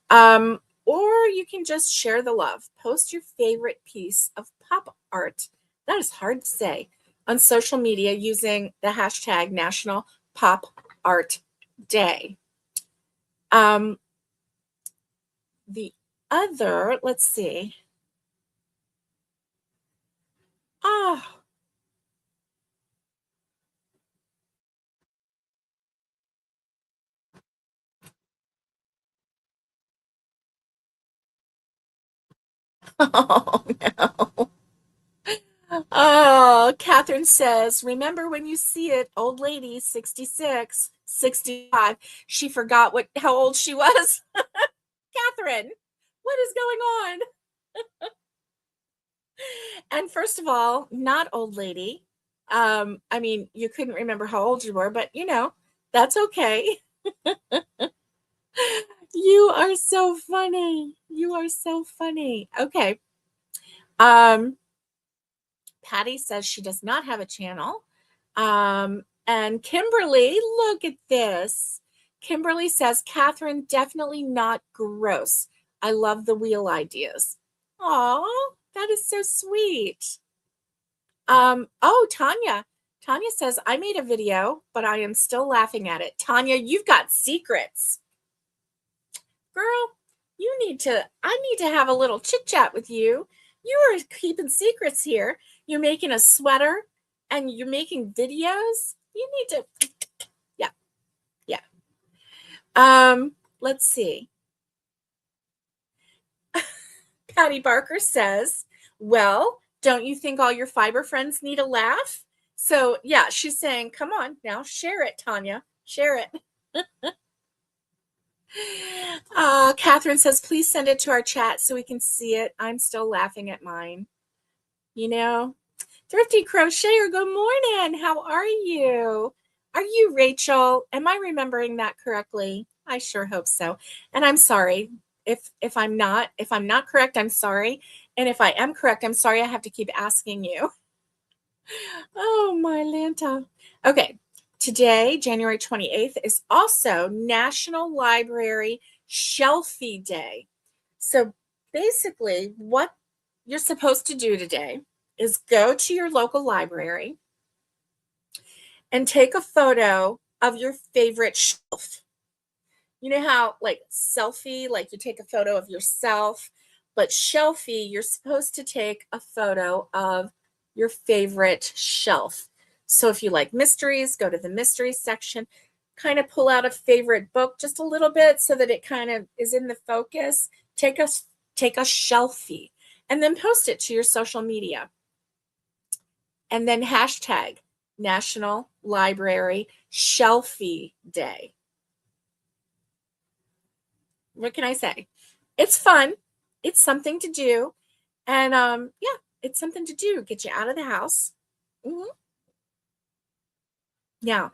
A: Or you can just share the love. Post your favorite piece of pop art. That is hard to say, on social media using the hashtag National Pop Art Day. The other, let's see. Oh, oh no. Oh, Catherine says, remember when you see it, old lady, 66, 65. She forgot how old she was. Catherine, what is going on? And first of all, not old lady. I mean, you couldn't remember how old you were, but that's okay. You are so funny. You are so funny. Okay. Patty says she does not have a channel. And Kimberly, look at this. Kimberly says, Catherine, definitely not gross. I love the wheel ideas. Oh, that is so sweet. Oh, Tanya. Tanya says, I made a video, but I am still laughing at it. Tanya, you've got secrets. Girl, I need to have a little chit chat with you. You are keeping secrets here. You're making a sweater and you're making videos. You need to, yeah, yeah. Let's see. Patty Barker says, well, don't you think all your fiber friends need a laugh? So yeah, she's saying, come on now, share it, Tanya, share it. Catherine says, please send it to our chat so we can see it. I'm still laughing at mine. Thrifty Crocheter, good morning. How are you? Are you Rachel? Am I remembering that correctly? I sure hope so. And I'm sorry. If I'm not correct, I'm sorry. And if I am correct, I'm sorry I have to keep asking you. Oh, my Lanta. Okay. Today, January 28th, is also National Library Shelfie Day. So basically, what you're supposed to do today is go to your local library and take a photo of your favorite shelf. You know how, like, selfie, like you take a photo of yourself, but shelfie, you're supposed to take a photo of your favorite shelf. So if you like mysteries, go to the mystery section, kind of pull out a favorite book just a little bit so that it kind of is in the focus. Take a shelfie and then post it to your social media. And then hashtag National Library Shelfie Day. What can I say? It's fun. It's something to do. And yeah, it's something to do. Get you out of the house. Mm-hmm. Now,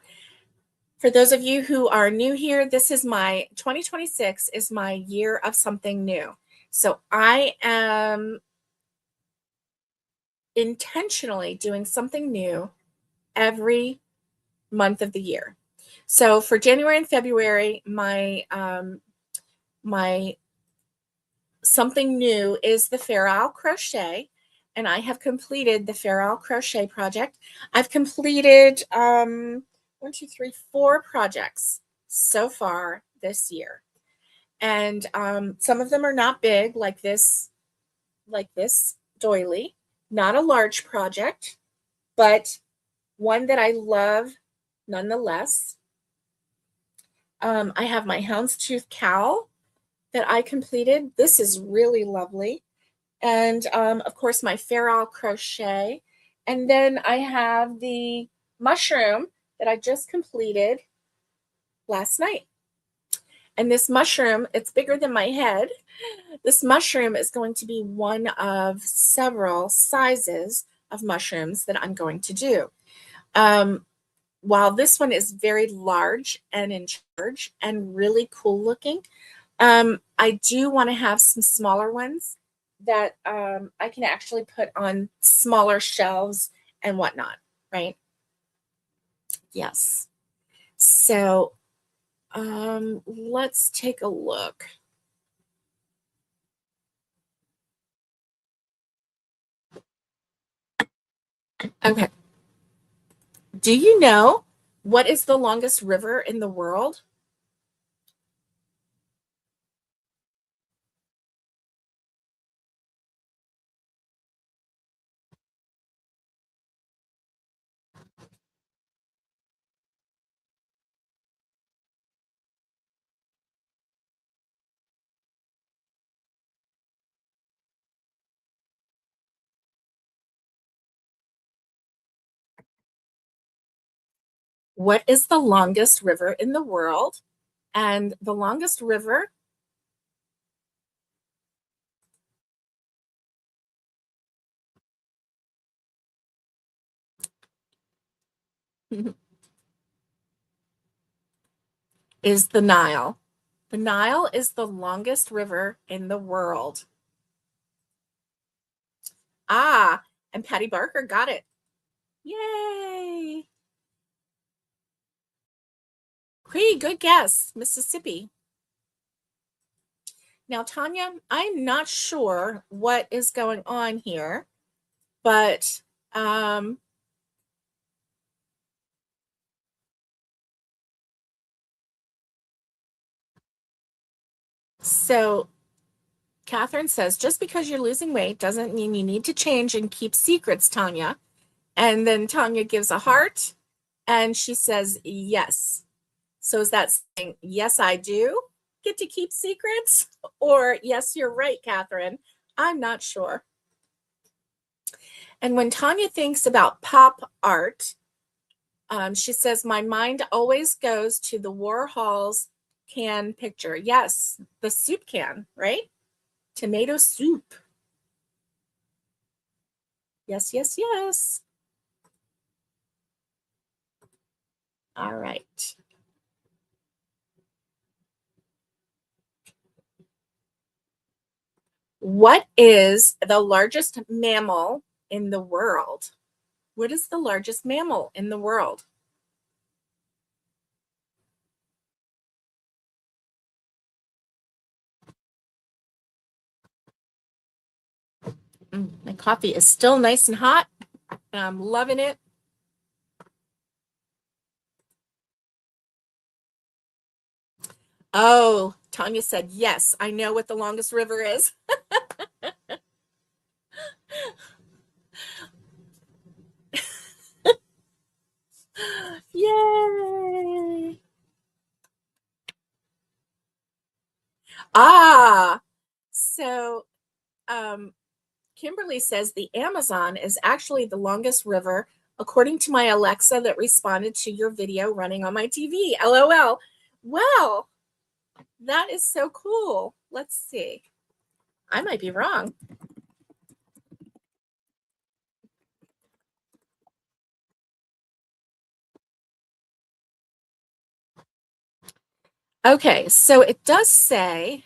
A: for those of you who are new here, this is my 2026 is my year of something new. So I am intentionally doing something new every month of the year. So for January and February, my something new is the Fair Isle Crochet, and I have completed the Fair Isle Crochet project. I've completed 4 projects so far this year, and some of them are not big, like this doily, not a large project, but one that I love nonetheless. I have my houndstooth cowl that I completed. This is really lovely. And of course, my Fair Isle crochet. And then I have the mushroom that I just completed last night. And this mushroom, it's bigger than my head. This mushroom is going to be one of several sizes of mushrooms that I'm going to do. While this one is very large and in charge and really cool looking, I do want to have some smaller ones that I can actually put on smaller shelves and whatnot, right? Yes. So let's take a look. Okay. Do you know what is the longest river in the world? What is the longest river in the world? And the longest river is the Nile. The Nile is the longest river in the world. Ah, and Patty Barker got it. Yay! Cree, good guess. Mississippi. Now, Tanya, I'm not sure what is going on here, but so Catherine says, just because you're losing weight doesn't mean you need to change and keep secrets, Tanya. And then Tanya gives a heart and she says, yes. So is that saying, yes, I do get to keep secrets? Or, yes, you're right, Catherine. I'm not sure. And when Tanya thinks about pop art, she says, my mind always goes to the Warhol's can picture. Yes, the soup can, right? Tomato soup. Yes, yes, yes. All right. What is the largest mammal in the world? What is the largest mammal in the world? My coffee is still nice and hot, and I'm loving it. Oh, Tanya said, yes, I know what the longest river is. Yay! Ah, so Kimberly says the Amazon is actually the longest river, according to my Alexa that responded to your video running on my TV. LOL. Well, that is so cool. Let's see. I might be wrong. Okay, so it does say,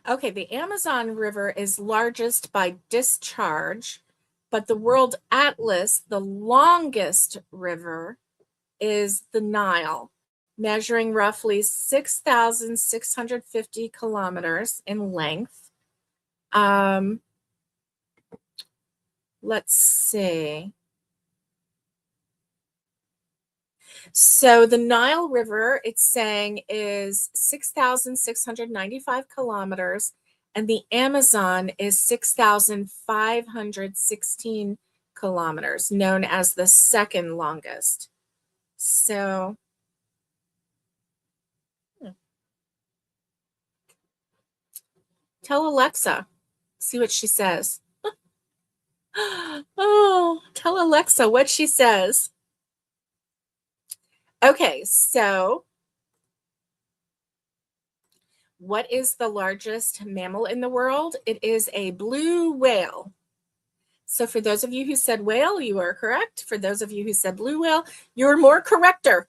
A: okay, the Amazon River is largest by discharge, but the World Atlas, the longest river, is the Nile, measuring roughly 6,650 kilometers in length. Let's see. So the Nile River, it's saying, is 6,695 kilometers, and the Amazon is 6,516 kilometers, known as the second longest. So, tell Alexa, see what she says. Oh, tell Alexa what she says. Okay, so what is the largest mammal in the world? It is a blue whale. So for those of you who said whale, you are correct. For those of you who said blue whale, you're more correcter.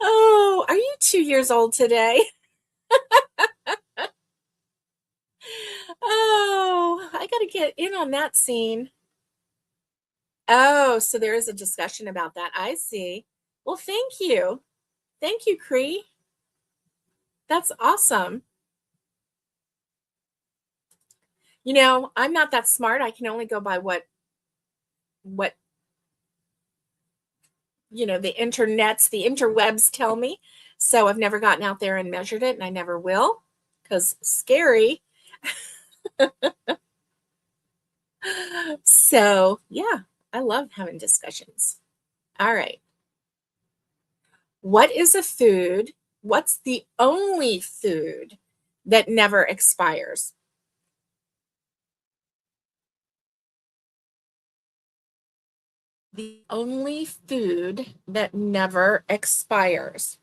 A: Oh, are you 2 years old today? Oh, I got to get in on that scene. Oh, so there is a discussion about that. I see. Well, thank you. Thank you, Cree. That's awesome. You know, I'm not that smart. I can only go by what the internets, the interwebs tell me. So I've never gotten out there and measured it, and I never will, because scary. So yeah, I love having discussions. All right. What is a food? What's the only food that never expires? The only food that never expires.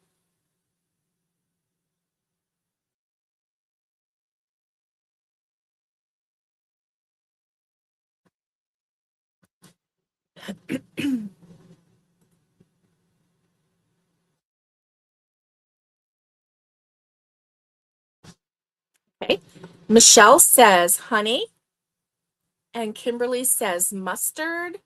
A: Okay. Michelle says honey, and Kimberly says mustard.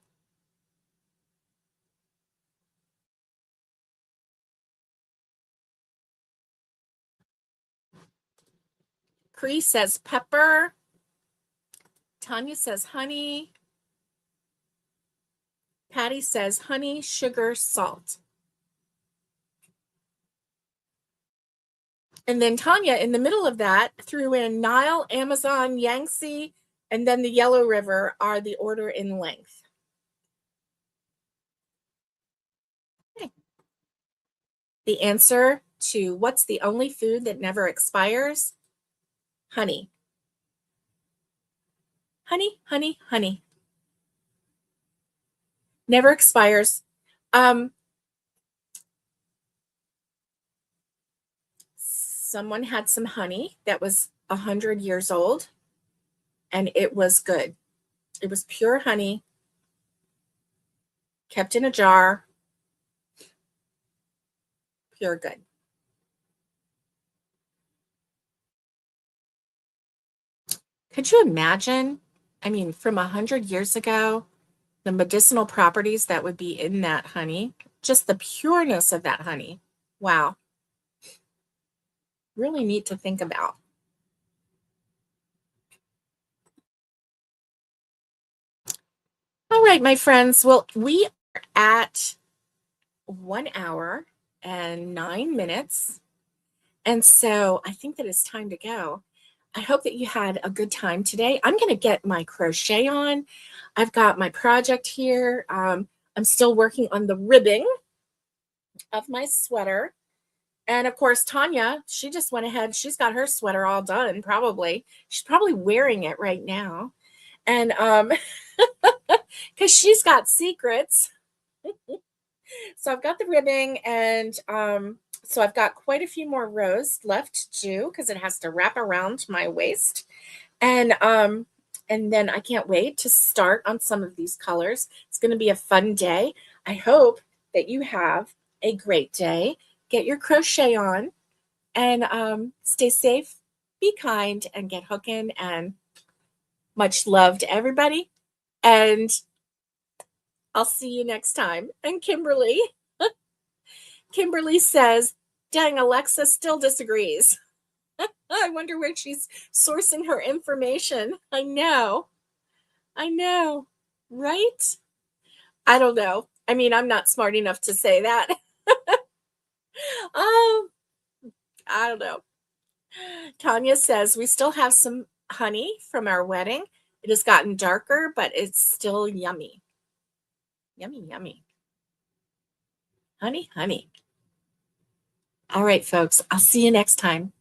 A: Cree says pepper. Tanya says honey. Patty says honey, sugar, salt. And then Tanya, in the middle of that, threw in Nile, Amazon, Yangtze, and then the Yellow River are the order in length. Okay. The answer to what's the only food that never expires? Honey. Honey, honey, honey. Never expires. Someone had some honey that was 100 years old, and it was good. It was pure honey, kept in a jar, pure good. Could you imagine? I mean, from 100 years ago, the medicinal properties that would be in that honey, just the pureness of that honey. Wow. Really neat to think about. All right, my friends. Well, we are at 1 hour and 9 minutes. And so I think that it's time to go. I hope that you had a good time today. I'm going to get my crochet on. I've got my project here. I'm still working on the ribbing of my sweater. And of course, Tanya, she just went ahead. She's got her sweater all done, probably. She's probably wearing it right now. And because she's got secrets. So I've got the ribbing, and so I've got quite a few more rows left to do because it has to wrap around my waist. And then I can't wait to start on some of these colors. It's going to be a fun day. I hope that you have a great day. Get your crochet on, and stay safe, be kind, and get hooking. And much love to everybody. And I'll see you next time. And Kimberly says, dang, Alexa still disagrees. I wonder where she's sourcing her information. I know, right? I don't know. I mean, I'm not smart enough to say that. Oh, I don't know. Tanya says, we still have some honey from our wedding. It has gotten darker, but it's still yummy. Yummy, yummy. Honey, honey. All right, folks. I'll see you next time.